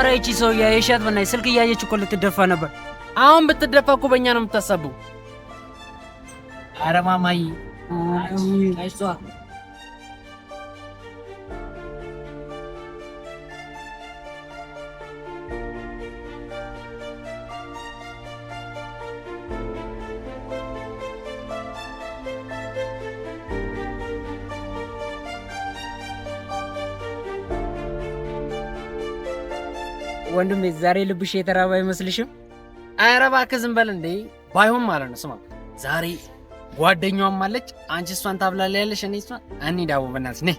ኧረ ይቺ ሰውዬ የሻት በእናትሽ ስልክ እያየች እኮ ልትደፋ ነበር። አሁን ብትደፋ እኮ በእኛ ነው የምታሳበው። ኧረ ማማዬ አይሷ ወንድሜ ዛሬ ልብሽ የተራባ አይመስልሽም? ኧረ እባክህ ዝም በል እንዴ። ባይሆን ማለት ነው ስማ፣ ዛሬ ጓደኛዋም አለች። አንቺ እሷን ታብላለያለሽ፣ እኔ እሷን እንሂድ። አቦ በእናትሽ ነይ።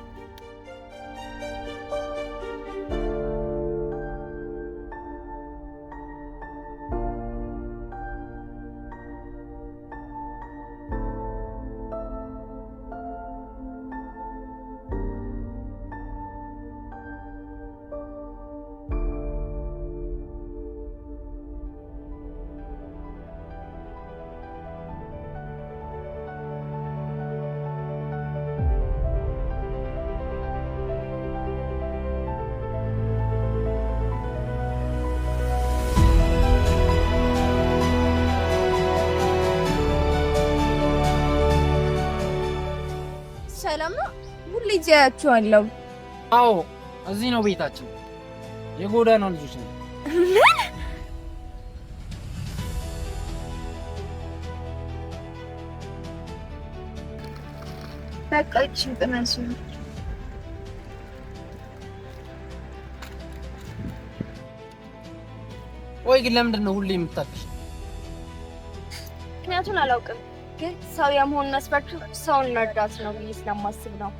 ሰላም ነው። ሁሌ እዚያያችኋለሁ። አዎ እዚህ ነው ቤታችን። የጎዳና ልጆች ነው። በቃችን ጥናሱ ወይ ግን ለምንድን ነው ሁሌ የምታክሽ? ምክንያቱን አላውቅም፣ ግን ሰው የመሆን መስፈርቱ ሰውን መርዳት ነው ብዬ ስለማስብ ነው።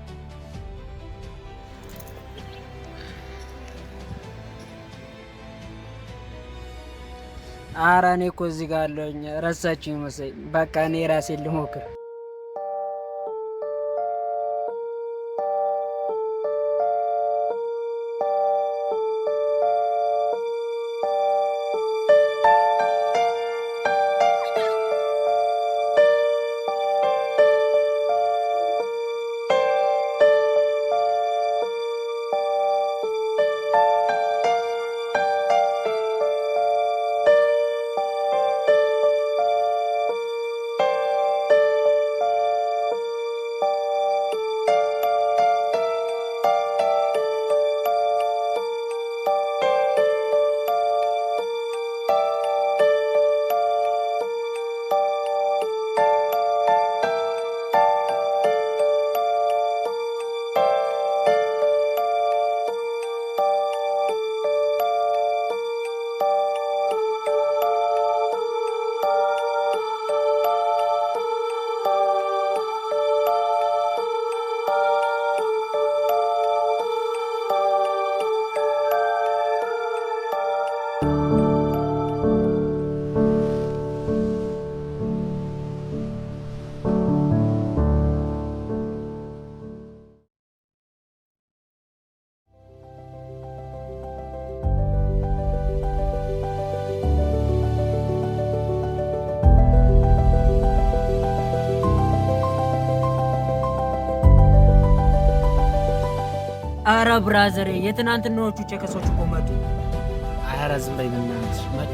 ኧረ እኔ እኮ እዚህ ጋር አለሁኝ። ረሳችሁኝ መሰለኝ። በቃ እኔ ራሴን ልሞክር። ኧረ ብራዘር የትናንትናዎቹ ጨከሶች እኮ መጡ። ኧረ ዝም በይ በእናትሽ። መጡ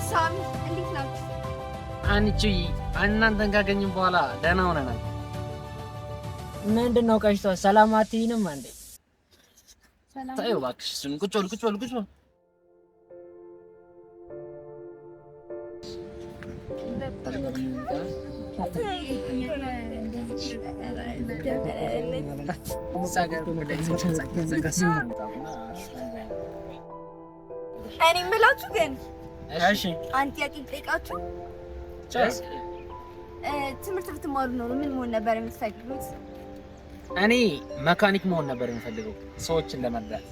ሳሚ እንዴት ናችሁ? አንቺ እናንተን ካገኘን በኋላ ደህና ሆነናል። ምንድን ነው ቀሽቷ? ሰላም አትይንም እንዴ? ተይው እባክሽ እሱን። ቁጭ በል ቁጭ በል ቁጭ በል። እኔ የምላችሁ ግን እሺ አንድ ጥያቄ ልጠይቃችሁ። ትምህርት ብትማሩ ኖሮ ምን መሆን ነበር የምትፈልጉት? እኔ መካኒክ መሆን ነበር የምፈልገው ሰዎችን ለመርዳት።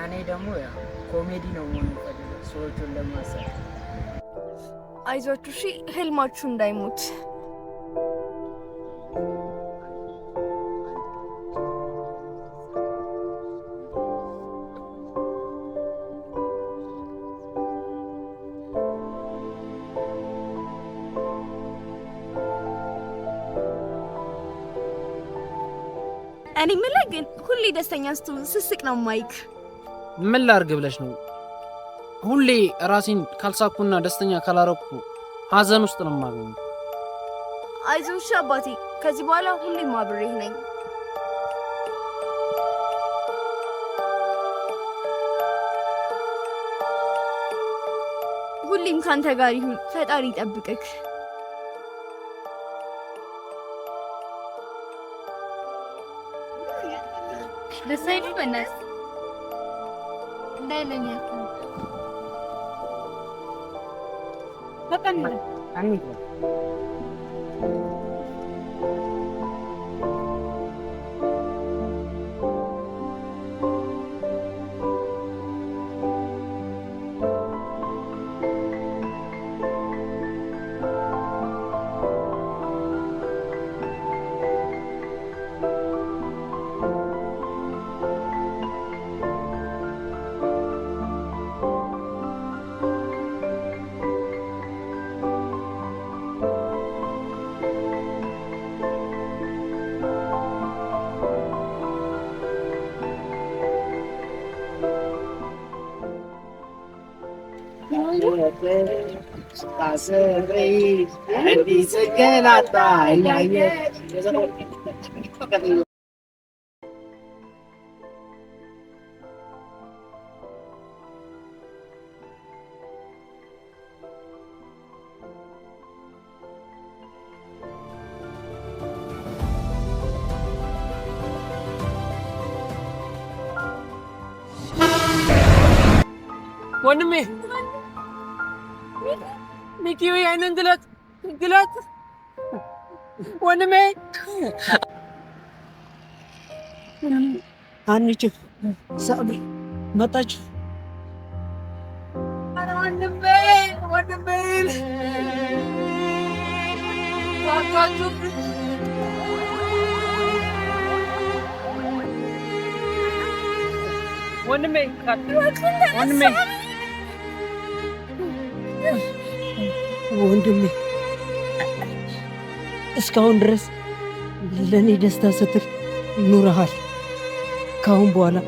እኔ ደግሞ ያው ኮሜዲ ነው መሆን የምፈልገው ሰዎችን ለማሳቅ። አይዟችሁ እሺ፣ ህልማችሁ እንዳይሞት። እኔ የምልህ ግን ሁሌ ደስተኛ ስትሆን ስስቅ ነው ማይክ። ምን ላድርግ ብለሽ ነው? ሁሌ ራሴን ካልሳኩና ደስተኛ ካላረኩ ሀዘን ውስጥ ነው የማገኘው። አይዞሽ አባቴ፣ ከዚህ በኋላ ሁሌም አብሬህ ነኝ። ሁሌም ካንተ ጋር ይሁን። ፈጣሪ ይጠብቅክ። ለሰይፍ በእናትህ እንዳይለኝ በጣም አንተ ወንድሜ ሚኪ ወይ አይነን ግላት ወንድሜ አንቺ ሳቢ መጣች። አረ ወንድሜ ታካቱ ወንድሜ እስካሁን ድረስ ለኔ ደስታ ስትል ኑረሃል። ካሁን በኋላ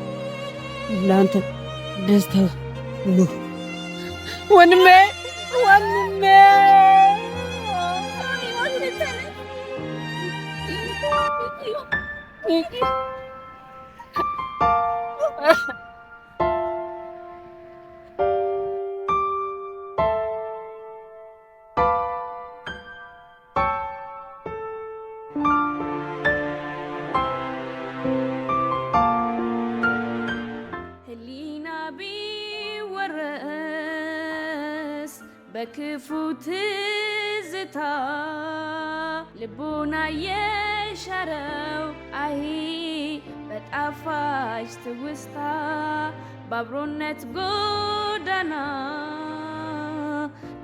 ለአንተ ደስታ ኑር ወንድሜ። በክፉ ትዝታ ልቡና የሻረው አይ በጣፋጭ ትውስታ በአብሮነት ጎዳና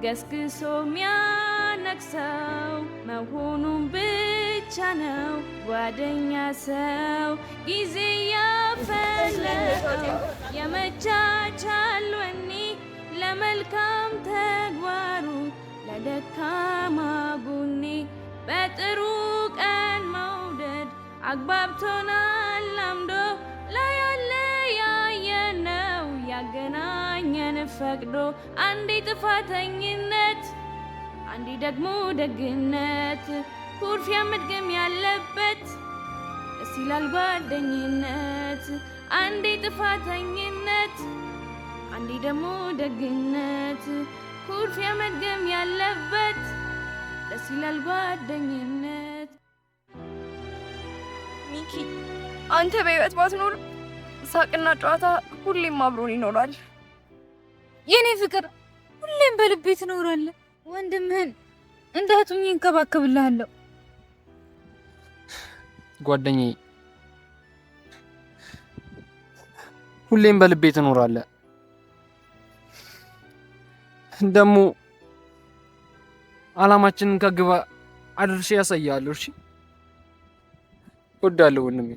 ገስግሶ ሚያነግሰው መሆኑን ብቻ ነው ጓደኛ ሰው ጊዜ ያፈለቀው የመቻቻል ወኔ ለመልካም ተግባሩ ለደካማ ጎኔ በጥሩ ቀን መውደድ አግባብቶናል አምዶ ያየነው ያገናኘን ፈቅዶ አንዴ ጥፋተኝነት አንዴ ደግሞ ደግነት ኩርፊያ መድገም ያለበት ደስ ይላል ጓደኝነት አንዴ ጥፋተኝነት አንዴ ደግሞ ደግነት ኩርፊያ መድገም ያለበት ደስ ይላል ጓደኝነት። ሚኪ አንተ በህይወት ባትኖር ሳቅና ጨዋታ ሁሌም አብሮን ይኖራል። የኔ ፍቅር ሁሌም በልቤ ትኖራለህ። ወንድምህን እንዳቱኝ እንከባከብልሃለሁ። ጓደኛዬ ሁሌም በልቤ ትኖራለህ። ደግሞ አላማችንን ከግባ አድርሼ ያሳያለሁ። እሺ እወዳለሁ ወንድሜ።